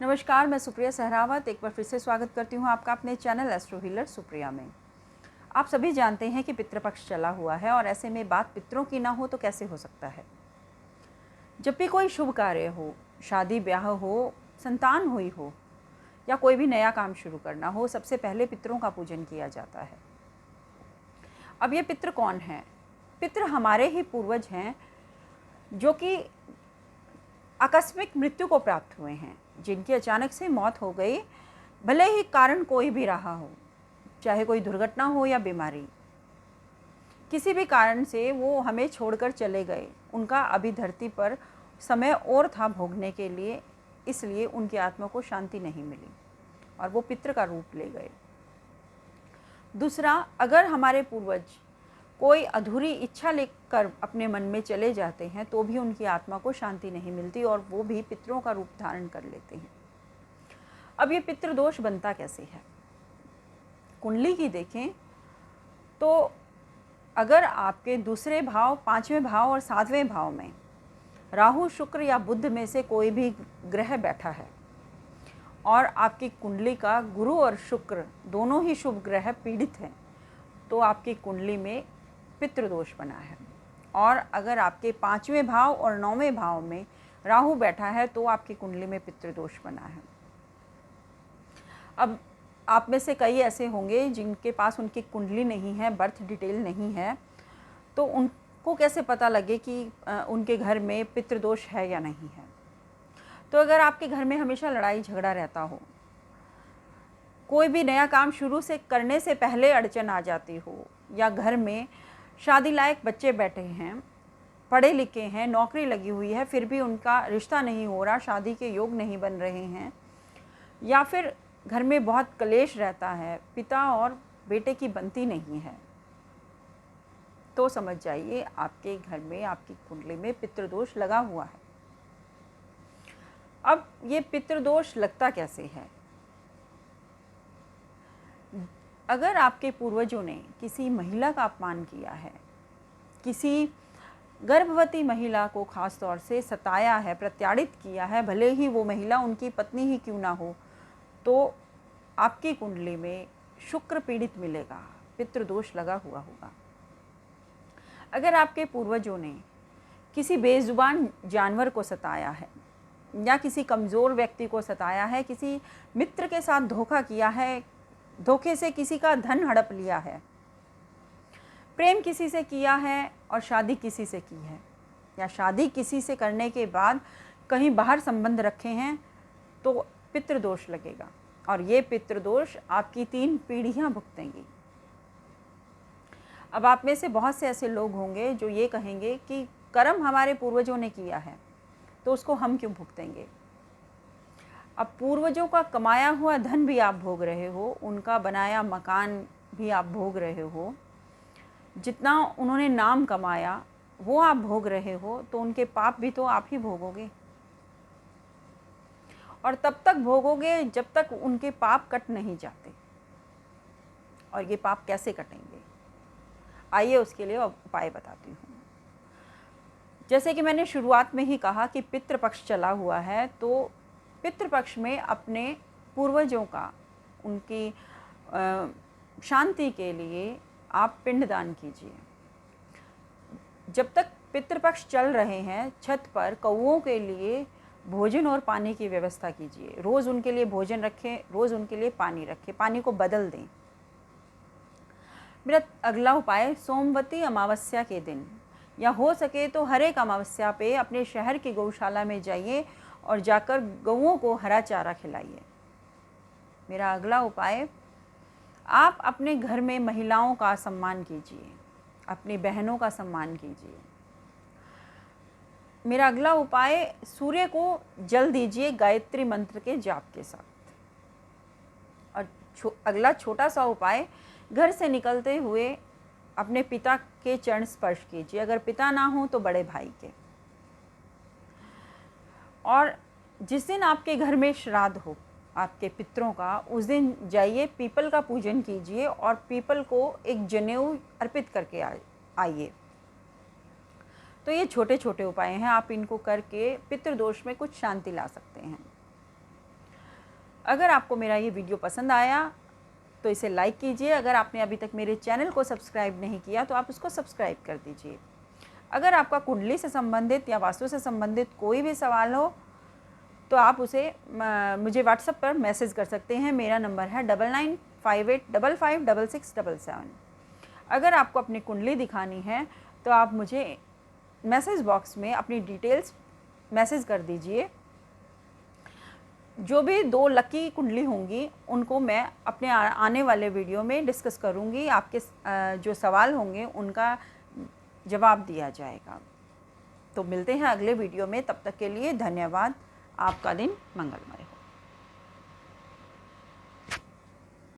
नमस्कार, मैं सुप्रिया सहरावत एक बार फिर से स्वागत करती हूँ आपका अपने चैनल एस्ट्रो हीलर सुप्रिया में। आप सभी जानते हैं कि पितृपक्ष चला हुआ है और ऐसे में बात पितरों की ना हो तो कैसे हो सकता है। जब भी कोई शुभ कार्य हो, शादी ब्याह हो, संतान हुई हो या कोई भी नया काम शुरू करना हो, सबसे पहले पितरों का पूजन किया जाता है। अब ये पितृ कौन हैं? पितृ हमारे ही पूर्वज हैं जो कि आकस्मिक मृत्यु को प्राप्त हुए हैं, जिनकी अचानक से मौत हो गई, भले ही कारण कोई भी रहा हो, चाहे कोई दुर्घटना हो या बीमारी, किसी भी कारण से वो हमें छोड़कर चले गए। उनका अभी धरती पर समय और था भोगने के लिए, इसलिए उनकी आत्मा को शांति नहीं मिली और वो पितृ का रूप ले गए। दूसरा, अगर हमारे पूर्वज कोई अधूरी इच्छा लेकर अपने मन में चले जाते हैं तो भी उनकी आत्मा को शांति नहीं मिलती और वो भी पितरों का रूप धारण कर लेते हैं। अब ये पितृदोष बनता कैसे है? कुंडली की देखें तो अगर आपके दूसरे भाव, पांचवें भाव और सातवें भाव में राहु, शुक्र या बुध में से कोई भी ग्रह बैठा है और आपकी कुंडली का गुरु और शुक्र दोनों ही शुभ ग्रह पीड़ित हैं, तो आपकी कुंडली में पितृदोष बना है। और अगर आपके पांचवें भाव और नौवें भाव में राहु बैठा है तो आपकी कुंडली में पितृदोष बना है। अब आप में से कई ऐसे होंगे जिनके पास उनकी कुंडली नहीं है, बर्थ डिटेल नहीं है, तो उनको कैसे पता लगे कि उनके घर में पितृदोष है या नहीं है। तो अगर आपके घर में हमेशा लड़ाई झगड़ा रहता हो, कोई भी नया काम शुरू से करने से पहले अड़चन आ जाती हो, या घर में शादी लायक बच्चे बैठे हैं, पढ़े लिखे हैं, नौकरी लगी हुई है, फिर भी उनका रिश्ता नहीं हो रहा, शादी के योग नहीं बन रहे हैं, या फिर घर में बहुत कलेश रहता है, पिता और बेटे की बनती नहीं है, तो समझ जाइए आपके घर में, आपकी कुंडली में पितृदोष लगा हुआ है। अब ये पितृदोष लगता कैसे है? अगर आपके पूर्वजों ने किसी महिला का अपमान किया है, किसी गर्भवती महिला को खास तौर से सताया है, प्रताड़ित किया है, भले ही वो महिला उनकी पत्नी ही क्यों ना हो, तो आपकी कुंडली में शुक्र पीड़ित मिलेगा, पितृदोष लगा हुआ होगा। अगर आपके पूर्वजों ने किसी बेजुबान जानवर को सताया है या किसी कमज़ोर व्यक्ति को सताया है, किसी मित्र के साथ धोखा किया है, धोखे से किसी का धन हड़प लिया है, प्रेम किसी से किया है और शादी किसी से की है, या शादी किसी से करने के बाद कहीं बाहर संबंध रखे हैं, तो पितृदोष लगेगा और ये पितृदोष आपकी 3 पीढ़ियां भुगतेंगी। अब आप में से बहुत से ऐसे लोग होंगे जो ये कहेंगे कि कर्म हमारे पूर्वजों ने किया है तो उसको हम क्यों भुगतेंगे। अब पूर्वजों का कमाया हुआ धन भी आप भोग रहे हो, उनका बनाया मकान भी आप भोग रहे हो, जितना उन्होंने नाम कमाया वो आप भोग रहे हो, तो उनके पाप भी तो आप ही भोगोगे और तब तक भोगोगे जब तक उनके पाप कट नहीं जाते। और ये पाप कैसे कटेंगे, आइए उसके लिए उपाय बताती हूँ। जैसे कि मैंने शुरुआत में ही कहा कि पितृपक्ष चला हुआ है, तो पितृपक्ष में अपने पूर्वजों का, उनकी शांति के लिए आप पिंडदान कीजिए। जब तक पितृपक्ष चल रहे हैं, छत पर कौओं के लिए भोजन और पानी की व्यवस्था कीजिए। रोज़ उनके लिए भोजन रखें, रोज़ उनके लिए पानी रखें, पानी को बदल दें। मेरा अगला उपाय, सोमवती अमावस्या के दिन या हो सके तो हर एक अमावस्या पे अपने शहर की गौशाला में जाइए और जाकर गौओं को हरा चारा खिलाइए। मेरा अगला उपाय, आप अपने घर में महिलाओं का सम्मान कीजिए, अपनी बहनों का सम्मान कीजिए। मेरा अगला उपाय, सूर्य को जल दीजिए गायत्री मंत्र के जाप के साथ। और अगला छोटा सा उपाय, घर से निकलते हुए अपने पिता के चरण स्पर्श कीजिए, अगर पिता ना हो तो बड़े भाई के। और जिस दिन आपके घर में श्राद्ध हो आपके पितरों का, उस दिन जाइए पीपल का पूजन कीजिए और पीपल को एक जनेऊ अर्पित करके आइए। तो ये छोटे छोटे उपाय हैं, आप इनको करके पितृदोष में कुछ शांति ला सकते हैं। अगर आपको मेरा ये वीडियो पसंद आया तो इसे लाइक कीजिए। अगर आपने अभी तक मेरे चैनल को सब्सक्राइब नहीं किया तो आप उसको सब्सक्राइब कर दीजिए। अगर आपका कुंडली से संबंधित या वास्तु से संबंधित कोई भी सवाल हो तो आप उसे मुझे व्हाट्सएप पर मैसेज कर सकते हैं। मेरा नंबर है 9958556677। अगर आपको अपनी कुंडली दिखानी है तो आप मुझे मैसेज बॉक्स में अपनी डिटेल्स मैसेज कर दीजिए। जो भी 2 लकी कुंडली होंगी उनको मैं अपने आने वाले वीडियो में डिस्कस करूंगी। आपके जो सवाल होंगे उनका जवाब दिया जाएगा। तो मिलते हैं अगले वीडियो में, तब तक के लिए धन्यवाद। आपका दिन मंगलमय।